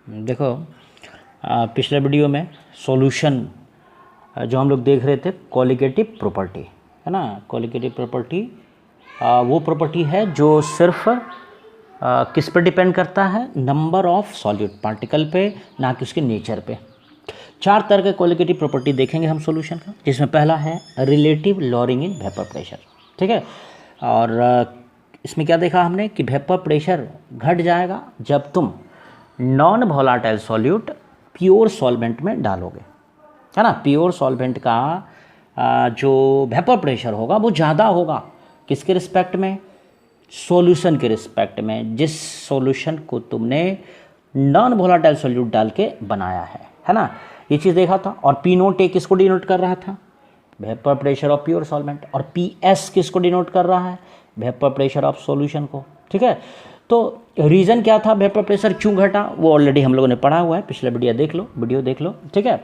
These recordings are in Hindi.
देखो, पिछले वीडियो में सॉल्यूशन जो हम लोग देख रहे थे कोलिगेटिव प्रॉपर्टी, है ना। कोलिगेटिव प्रॉपर्टी वो प्रॉपर्टी है जो सिर्फ किस पर डिपेंड करता है, नंबर ऑफ सॉल्यूट पार्टिकल पे, ना कि उसके नेचर पे। 4 तरह के कोलिगेटिव प्रॉपर्टी देखेंगे हम सॉल्यूशन का, जिसमें पहला है relative lowering in vapour pressure, ठीक है। और इसमें क्या देखा हमने कि वेपर प्रेशर घट जाएगा जब तुम non volatile solute pure solvent में डालोगे, है ना। प्योर सॉल्वेंट का जो वेपर प्रेशर होगा वो ज़्यादा होगा किसके रिस्पेक्ट में, सॉल्यूशन के रिस्पेक्ट में, जिस सॉल्यूशन को तुमने नॉन वोलाटाइल सॉल्यूट डाल के बनाया है ना। ये चीज़ देखा था। और पी नोट ए किसको डिनोट कर रहा था, vapour pressure of pure solvent. और पी एस किसको डिनोट कर रहा है, वेपर प्रेशर ऑफ सॉल्यूशन को, ठीक है। तो रीज़न क्या था, वेपर प्रेशर क्यों घटा, वो ऑलरेडी हम लोगों ने पढ़ा हुआ है, पिछला वीडियो देख लो, ठीक है।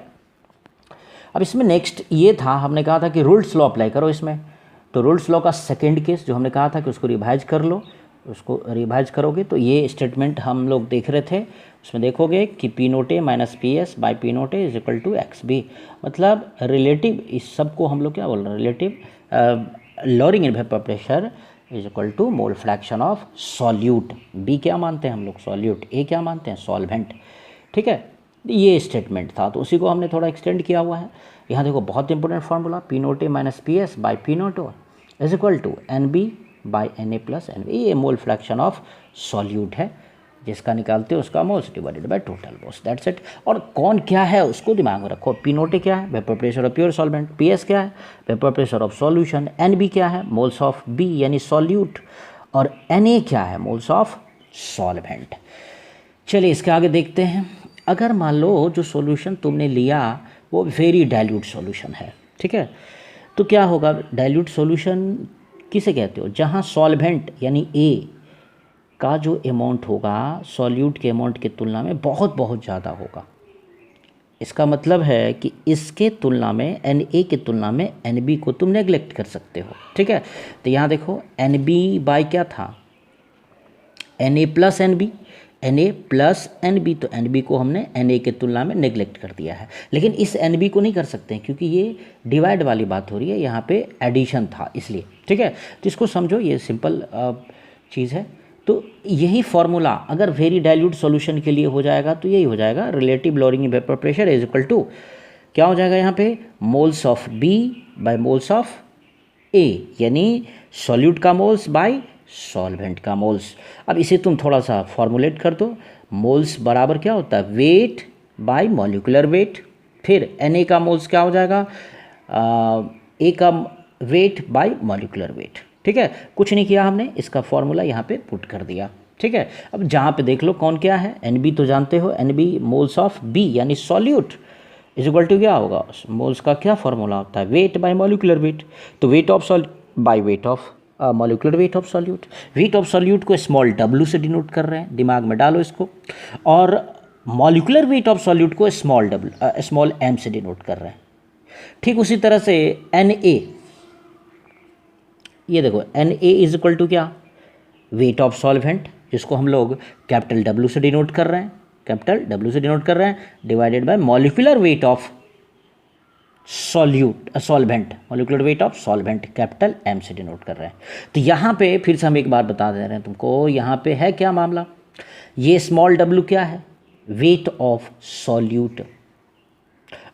अब इसमें नेक्स्ट ये था, हमने कहा था कि रूल्स लॉ अप्लाई करो इसमें। तो रूल्स लॉ का सेकेंड केस जो हमने कहा था कि उसको रिवाइज कर लो, उसको रिवाइज करोगे तो ये स्टेटमेंट हम लोग देख रहे थे। उसमें देखोगे कि P note A minus P S by P note A is equal to x b, मतलब रिलेटिव, इस सब को हम लोग क्या बोल रहे हैं, relative lowering in vapour pressure is equal to mole fraction of solute. B क्या मानते हैं हम लोग, सॉल्यूट। ए क्या मानते हैं, सॉल्वेंट, ठीक है। ये स्टेटमेंट था, तो उसी को हमने थोड़ा एक्सटेंड किया हुआ है। यहाँ देखो बहुत important formula, p note A minus P S by P naught o is equal to n b by n A plus N b. ये मोल फ्रैक्शन ऑफ सॉल्यूट है, जिसका निकालते हो उसका moles divided by total moles, that's it. और कौन क्या है उसको दिमाग में रखो। पी नोट ए क्या है, vapour pressure of pure solvent. P s क्या है, vapour pressure of solution. N b क्या है, मोल्स ऑफ बी यानी सॉल्यूट। और एन ए क्या है, मोल्स ऑफ सॉल्वेंट। चलिए इसके आगे देखते हैं। अगर मान लो जो सॉल्यूशन तुमने लिया वो वेरी डाइल्यूट सॉल्यूशन है, ठीक है, तो क्या होगा, डाइल्यूट सॉल्यूशन किसे कहते हो, जहाँ सॉल्वेंट यानी ए का जो अमाउंट होगा सॉल्यूट के अमाउंट की तुलना में बहुत बहुत ज़्यादा होगा। इसका मतलब है कि इसके तुलना में, एन ए की तुलना में एन बी को तुम नेग्लेक्ट कर सकते हो, ठीक है। तो यहाँ देखो एन बी बाई क्या था, एन ए प्लस एन बी, एन ए प्लस एन बी, तो एन बी को हमने एन ए के तुलना में नेग्लेक्ट कर दिया है। लेकिन इस एन बी को नहीं कर सकते हैं क्योंकि ये डिवाइड वाली बात हो रही है, यहाँ पे एडिशन था इसलिए, ठीक है। तो इसको समझो, ये सिंपल चीज़ है। तो यही फार्मूला अगर वेरी डाइल्यूट सॉल्यूशन के लिए हो जाएगा तो यही हो जाएगा, relative lowering in vapour pressure is equal to क्या हो जाएगा यहाँ पे, moles of B by moles of A, यानी सॉल्यूट का मोल्स बाय सॉल्वेंट का मोल्स। अब इसे तुम थोड़ा सा फॉर्मुलेट कर दो, मोल्स बराबर क्या होता है, वेट बाय मॉलिक्यूलर वेट। फिर एन ए का मोल्स क्या हो जाएगा, ए का वेट बाय मॉलिक्यूलर वेट, ठीक है। कुछ नहीं किया हमने, इसका फॉर्मूला यहाँ पे पुट कर दिया, ठीक है। अब जहाँ पे देख लो कौन क्या है, एन बी तो जानते हो, N B moles of B यानी सॉल्यूट इज इक्वल टू क्या होगा, मोल्स का क्या फॉर्मूला होता है, वेट बाय मॉलिक्यूलर वेट। तो weight of by weight of molecular weight of solute. Weight of solute को स्मॉल w से डिनोट कर रहे हैं, दिमाग में डालो इसको। और मॉलिक्यूलर वेट ऑफ सॉल्यूट को स्मॉल m से डिनोट कर रहे हैं। ठीक उसी तरह से एन ए, ये देखो N A is equal to क्या, वेट ऑफ सॉल्वेंट, जिसको हम लोग कैपिटल W से डिनोट कर रहे हैं, कैपिटल W से डिनोट कर रहे हैं, divided by molecular weight of solvent, molecular weight of solvent capital M से डिनोट कर रहे हैं। तो यहाँ पे फिर से हम एक बार बता दे रहे हैं तुमको, यहाँ पे है क्या मामला, ये स्मॉल w क्या है, वेट ऑफ सॉल्यूट।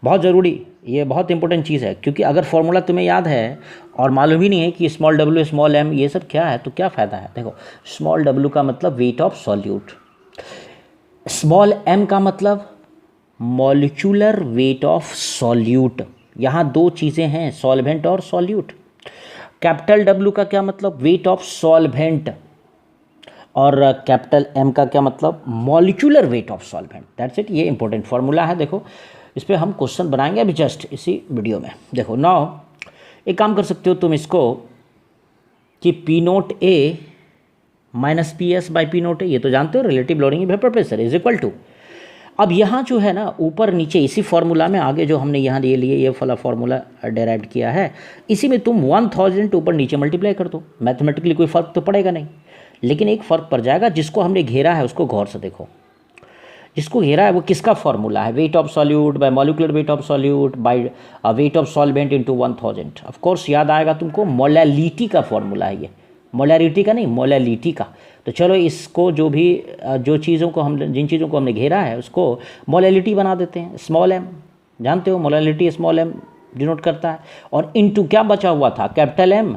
बहुत ज़रूरी, ये बहुत इंपॉर्टेंट चीज़ है, क्योंकि अगर फॉर्मूला तुम्हें याद है और मालूम ही नहीं है कि स्मॉल w स्मॉल m ये सब क्या है, तो क्या फ़ायदा है। देखो स्मॉल w का मतलब wait of solute, small m का मतलब मॉलिक्यूलर वेट ऑफ सॉल्यूट। यहाँ दो चीज़ें हैं, सॉल्वेंट और सॉल्यूट। कैपिटल W का क्या मतलब, वेट ऑफ सॉल्वेंट। और कैपिटल M का क्या मतलब, molecular weight of solvent, that's it. ये इंपॉर्टेंट फार्मूला है, देखो इस पर हम क्वेश्चन बनाएंगे अभी जस्ट इसी वीडियो में। देखो नाउ एक काम कर सकते हो तुम इसको कि P note A minus P S by P note A, ये तो जानते हो relative lowering in vapour pressure is equal to, अब यहाँ जो है ना ऊपर नीचे इसी फार्मूला में आगे जो हमने यहाँ ये लिए, ये वाला फार्मूला डेराइव किया है, इसी में तुम 1000 ऊपर नीचे मल्टीप्लाई कर दो। मैथमेटिकली कोई फ़र्क तो पड़ेगा नहीं, लेकिन एक फ़र्क पड़ जाएगा, जिसको हमने घेरा है उसको गौर से देखो। जिसको घेरा है वो किसका फॉर्मूला है, wait of solute bye molecular weight of solute bye weight of solvent into 1000। Of course याद आएगा तुमको, मोलैलिटी का फॉर्मूला है ये, मोलैरिटी का नहीं, मोलैलिटी का। तो चलो इसको जो भी जो चीज़ों को हम जिन चीज़ों को हमने घेरा है उसको मोलैलिटी बना देते हैं, स्मॉल एम, जानते हो मोलैलिटी स्मॉल एम डिनोट करता है, और इनटू क्या बचा हुआ था, कैपिटल एम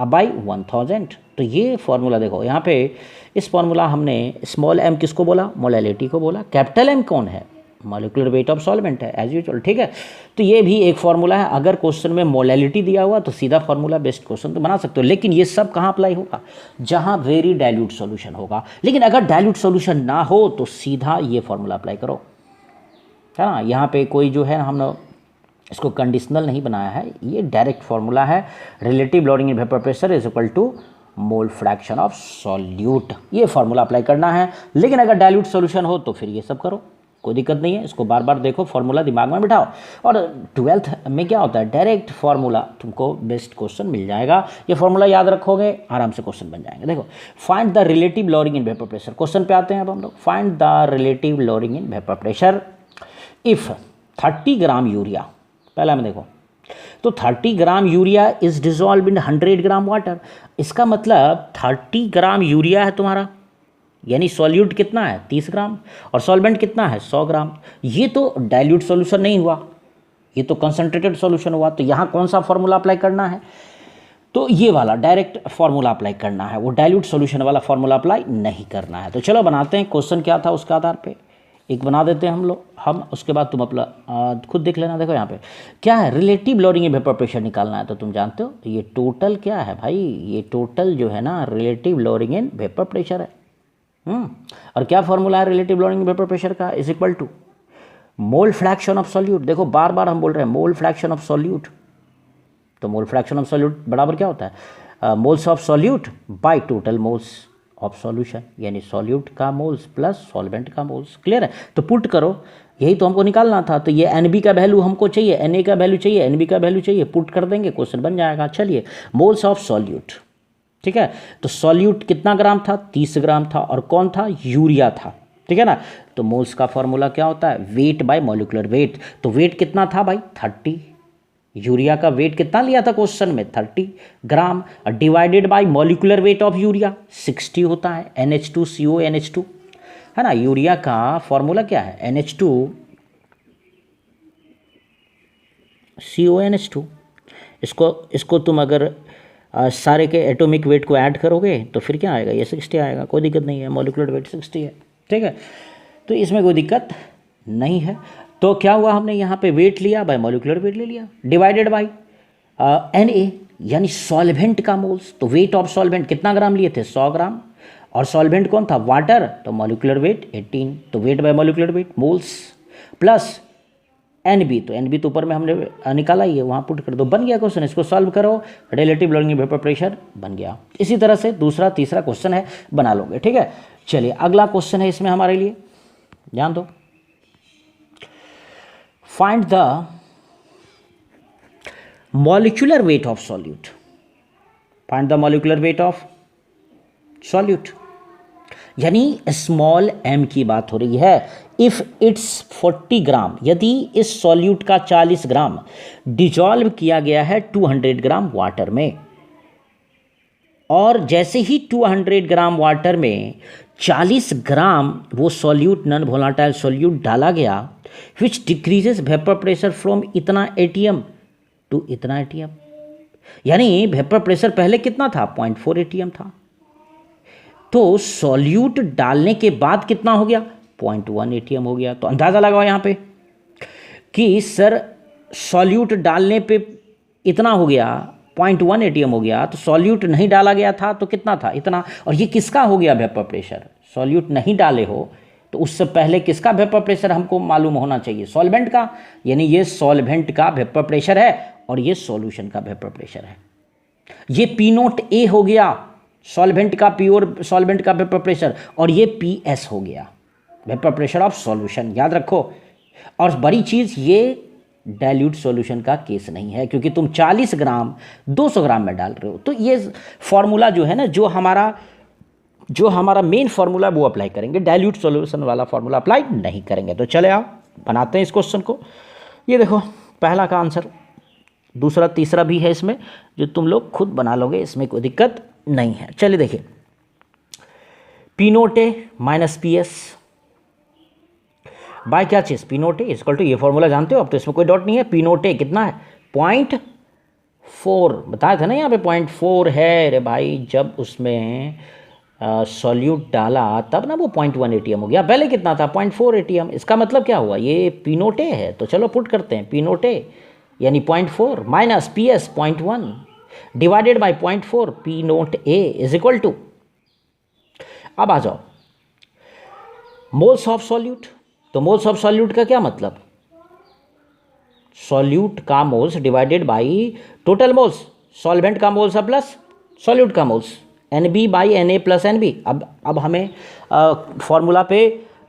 बाई 1000। तो ये फॉर्मूला देखो यहाँ पे, इस फॉर्मूला हमने स्मॉल एम किसको बोला, मोलैलिटी को बोला, कैपिटल एम कौन है, मॉलिक्यूलर वेट ऑफ सॉल्वेंट है एज यूजुअल, ठीक है। तो ये भी एक फॉर्मूला है, अगर क्वेश्चन में मोलैलिटी दिया हुआ तो सीधा फॉर्मूला बेस्ड क्वेश्चन तो बना सकते हो, लेकिन ये सब कहाँ अप्लाई होगा, जहाँ वेरी डाइल्यूट सॉल्यूशन होगा। लेकिन अगर डाइल्यूट सॉल्यूशन ना हो तो सीधा ये फॉर्मूला अप्लाई करो, है ना। यहाँ पे कोई जो है हमने इसको कंडीशनल नहीं बनाया है, ये डायरेक्ट फॉर्मूला है, relative lowering in vapour pressure is equal to mole fraction of solute, ये फॉर्मूला अप्लाई करना है। लेकिन अगर डाइल्यूट सॉल्यूशन हो तो फिर ये सब करो, कोई दिक्कत नहीं है, इसको बार बार देखो, फॉर्मूला दिमाग में बिठाओ। और 12th में क्या होता है, डायरेक्ट फॉर्मूला तुमको बेस्ट क्वेश्चन मिल जाएगा, ये फॉर्मूला याद रखोगे आराम से क्वेश्चन बन जाएंगे। देखो, find the relative lowering in vapour pressure, question पे आते हैं अब हम लोग। Find the relative lowering in vapour pressure if 30 gram urea, पहला में देखो तो 30 gram urea is dissolve in 100 gram water. इसका मतलब 30 ग्राम यूरिया है तुम्हारा, यानी सॉल्यूट कितना है 30 ग्राम, और सॉल्वेंट कितना है 100 ग्राम। ये तो डाइल्यूट सॉल्यूशन नहीं हुआ, ये तो कंसंट्रेटेड सॉल्यूशन हुआ। तो यहाँ कौन सा फॉर्मूला अप्लाई करना है, तो ये वाला डायरेक्ट फॉर्मूला अप्लाई करना है, वो डाइल्यूट सॉल्यूशन वाला फॉर्मूला अप्लाई नहीं करना है। तो चलो बनाते हैं, क्वेश्चन क्या था उसके आधार पे एक बना देते हैं हम उसके बाद तुम अपना खुद देख लेना। देखो यहाँ पे क्या है, relative lowering in vapour pressure निकालना है। तो तुम जानते हो ये टोटल क्या है भाई, ये टोटल जो है ना relative lowering in vapour pressure है। और क्या फॉर्मूला है relative lowering in vapour pressure का, is equal to mole fraction of solute. देखो बार बार हम बोल रहे हैं मोल फ्रैक्शन ऑफ सॉल्यूट, तो मोल फ्रैक्शन ऑफ सॉल्यूट बराबर क्या होता है, moles of solute by total moles of solution, यानी सॉल्यूट का मोल्स प्लस सॉल्वेंट का मोल्स। क्लियर है, तो पुट करो, यही तो हमको निकालना था। तो ये एन बी का वैल्यू हमको चाहिए, एन ए का वैल्यू चाहिए, एन बी का वैल्यू चाहिए, पुट कर देंगे क्वेश्चन बन जाएगा। चलिए मोल्स ऑफ सॉल्यूट, ठीक है, तो सॉल्यूट कितना ग्राम था 30 ग्राम था, और कौन था यूरिया था, ठीक है ना। तो मोल्स का फॉर्मूला क्या होता है, वेट बाय मॉलिक्यूलर वेट। तो वेट कितना था भाई 30, यूरिया का वेट कितना लिया था क्वेश्चन में 30 gram, divided by molecular weight of urea 60 होता है, NH2CO NH2, है ना। यूरिया का फॉर्मूला क्या है NH2CO NH2। इसको तुम अगर सारे के एटॉमिक वेट को ऐड करोगे तो फिर क्या आएगा, ये 60 आएगा, कोई दिक्कत नहीं है, मॉलिक्यूलर वेट 60 है, ठीक है। तो इसमें कोई दिक्कत नहीं है। तो क्या हुआ, हमने यहाँ पे वेट लिया बाय मॉलिक्यूलर वेट ले लिया, डिवाइडेड बाय Na यानी सॉल्वेंट का मोल्स। तो वेट ऑफ सॉल्वेंट कितना ग्राम लिए थे 100 ग्राम, और सॉल्वेंट कौन था वाटर, तो मॉलिक्यूलर वेट 18, तो wait by molecular wait moles plus NB, तो NB तो ऊपर में हमने निकाला ही है, वहाँ पुट कर दो, बन गया क्वेश्चन। इसको सॉल्व करो, relative lowering in vapour pressure बन गया। इसी तरह से दूसरा तीसरा क्वेश्चन है बना लोगे, ठीक है। चलिए अगला क्वेश्चन है इसमें हमारे लिए, ध्यान दो। Find the molecular weight of solute, find the molecular weight of solute, यानी स्मॉल m की बात हो रही है। इफ इट्स 40 ग्राम, यदि इस सॉल्यूट का 40 ग्राम डिजॉल्व किया गया है 200 ग्राम वाटर में, और जैसे ही 200 ग्राम वाटर में 40 ग्राम वो सॉल्यूट नॉन वोलेटाइल सॉल्यूट डाला गया, विच डिक्रीजेस वेपर प्रेशर फ्रॉम इतना ATM टू इतना ATM, यानी वेपर प्रेशर पहले कितना था 0.4 ATM था, तो सॉल्यूट डालने के बाद कितना हो गया 0.1 ATM हो गया। तो अंदाज़ा लगाओ यहाँ पे कि सर सॉल्यूट डालने पे इतना हो गया 0.1 ATM हो गया, तो सॉल्यूट नहीं डाला गया था तो कितना था इतना, और ये किसका हो गया वेपर प्रेशर, सॉल्यूट नहीं डाले हो तो उससे पहले किसका वेपर प्रेशर हमको मालूम होना चाहिए, सॉल्वेंट का, यानी ये सॉल्वेंट का वेपर प्रेशर है और ये सॉल्यूशन का वेपर प्रेशर है। ये P0A हो गया सॉल्वेंट का, प्योर सॉल्वेंट का वेपर प्रेशर, और ये PS हो गया वेपर प्रेशर ऑफ सॉल्यूशन, याद रखो। और बड़ी चीज़, ये डाइल्यूट सॉल्यूशन का केस नहीं है, क्योंकि तुम 40 ग्राम 200 ग्राम में डाल रहे हो। तो ये फॉर्मूला जो है ना, जो हमारा जो हमारा मेन फार्मूला वो अप्लाई करेंगे, डाइल्यूट सॉल्यूशन वाला फार्मूला अप्लाई नहीं करेंगे। तो चले आओ बनाते हैं इस क्वेश्चन को। ये देखो पहला का आंसर, दूसरा तीसरा भी है इसमें, जो तुम लोग खुद बना लोगे, इसमें कोई दिक्कत नहीं है। चलिए देखिए, P note A minus P S by क्या चीज़, P note A equal to, ये फॉर्मूला जानते हो अब तो, इसमें कोई डॉट नहीं है। पी नोट ए कितना है 0.4, बताया था ना यहाँ पे 0.4 है रे भाई। जब उसमें सॉल्यूट डाला तब ना वो 0.1 एटीएम हो गया, पहले कितना था 0.4 एटीएम। इसका मतलब क्या हुआ, ये पी नोट ए है, तो चलो पुट करते हैं। पी नोट ए यानी 0.4 minus P S 0.1 divided by 0.4, P note A is equal to, अब आ जाओ मोल्स ऑफ सॉल्यूट। तो मोल्स ऑफ सॉल्यूट का क्या मतलब, सॉल्यूट का moles divided by total moles, solvent का मोल्स प्लस सॉल्यूट का moles, NB by NA plus NB। अब हमें फॉर्मूला पे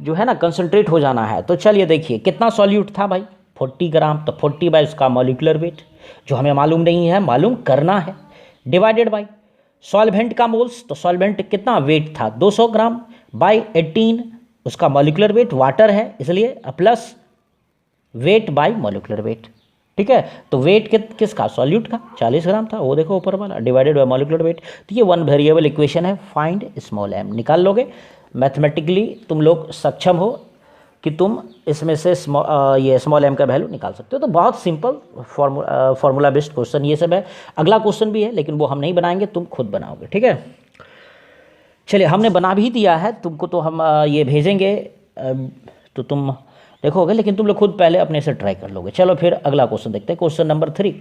जो है ना कंसंट्रेट हो जाना है। तो चलिए देखिए कितना सॉल्यूट था भाई 40 ग्राम, तो 40 बाई उसका मॉलिकुलर वेट जो हमें मालूम नहीं है, मालूम करना है, डिवाइडेड बाई सॉल्वेंट का मोल्स, तो सॉल्वेंट कितना वेट था 200 ग्राम, बाई 18 उसका मॉलिकुलर वेट, वाटर है इसलिए, plus weight by molecular weight. ठीक है, तो वेट किसका, सॉल्यूट का 40 ग्राम था, वो देखो ऊपर वाला, डिवाइडेड बाय मॉलिकुलर वेट। तो ये वन वेरिएबल इक्वेशन है, फाइंड स्मॉल m निकाल लोगे। मैथमेटिकली तुम लोग सक्षम हो कि तुम इसमें से ये स्मॉल m का वैल्यू निकाल सकते हो। तो बहुत सिंपल फार्मूला बेस्ड क्वेश्चन ये सब है। अगला क्वेश्चन भी है लेकिन वो हम नहीं बनाएंगे, तुम खुद बनाओगे। ठीक है, चलिए हमने बना भी दिया है तुमको, तो हम ये भेजेंगे तो तुम देखोगे, लेकिन तुम लोग खुद पहले अपने से ट्राई कर लोगे। चलो फिर अगला क्वेश्चन देखते हैं, क्वेश्चन नंबर 3।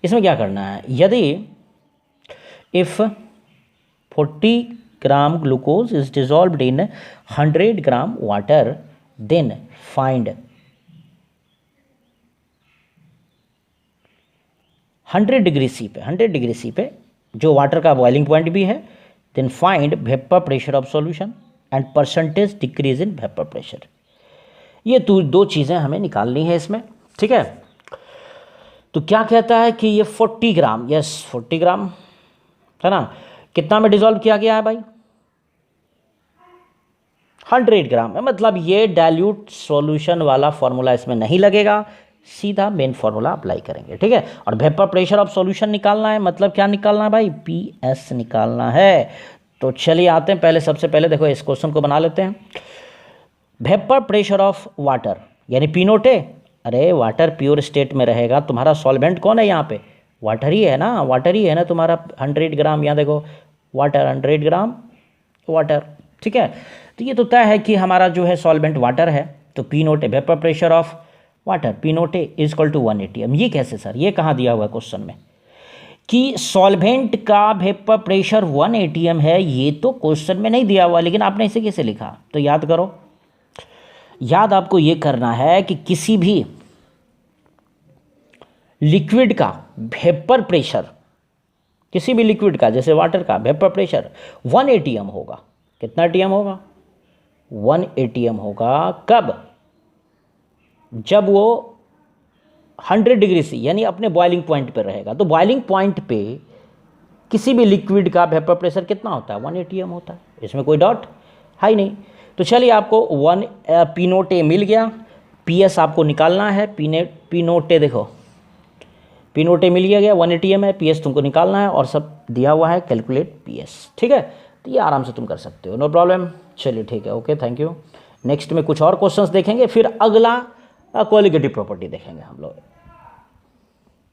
इसमें क्या करना है, यदि if 40 gram glucose is dissolved in 100 gram water, then find 100 degree C पे जो वाटर का बॉइलिंग पॉइंट भी है, then find vapour pressure of solution and percentage decrease in vapour pressure. ये दो चीज़ें हमें निकालनी है इसमें। ठीक है, तो क्या कहता है कि ये 40 ग्राम, यस 40 ग्राम है ना, कितना में डिजॉल्व किया गया है भाई 100 ग्राम है, मतलब ये डाइल्यूट सॉल्यूशन वाला फॉर्मूला इसमें नहीं लगेगा, सीधा मेन फॉर्मूला अप्लाई करेंगे। ठीक है, और वेपर प्रेशर ऑफ सॉल्यूशन निकालना है, मतलब क्या निकालना है भाई, PS निकालना है। तो चलिए आते हैं, पहले सबसे पहले देखो इस क्वेश्चन को बना लेते हैं। वेपर प्रेशर ऑफ वाटर यानी पी नोट ए, अरे वाटर प्योर स्टेट में रहेगा, तुम्हारा सॉल्वेंट कौन है यहाँ पे, वाटर ही है ना, वाटर ही है ना तुम्हारा। 100 ग्राम यहाँ देखो वाटर, 100 ग्राम वाटर। ठीक है, तो ये तो तय है कि हमारा जो है सॉल्वेंट वाटर है, तो P note A vapour pressure of water P note A is equal to 1 ATM। ये कैसे सर, ये कहाँ दिया हुआ है क्वेश्चन में कि सॉल्वेंट का वेपर प्रेशर 1 ATM है, ये तो क्वेश्चन में नहीं दिया हुआ, लेकिन आपने इसे कैसे लिखा, तो याद करो, याद आपको ये करना है कि किसी भी लिक्विड का वेपर प्रेशर, किसी भी लिक्विड का जैसे वाटर का वेपर प्रेशर 1 ATM होगा। कितना ATM होगा, 1 ATM होगा। कब, जब वो 100 डिग्री सी यानी अपने बॉइलिंग पॉइंट पे रहेगा। तो बॉइलिंग पॉइंट पे किसी भी लिक्विड का वेपर प्रेशर कितना होता है, 1 ATM होता है, इसमें कोई डाउट है ही नहीं। तो चलिए आपको 1 पी नोट ए मिल गया, PS आपको निकालना है, पी नोट ए देखो पी नोट ए मिल गया 1 ATM है, PS तुमको निकालना है और सब दिया हुआ है, कैलकुलेट PS। ठीक है, तो ये आराम से तुम कर सकते हो, नो प्रॉब्लम। चलिए ठीक है, ओके थैंक यू। नेक्स्ट में कुछ और क्वेश्चंस देखेंगे, फिर अगला क्वालिटेटिव प्रॉपर्टी देखेंगे हम लोग।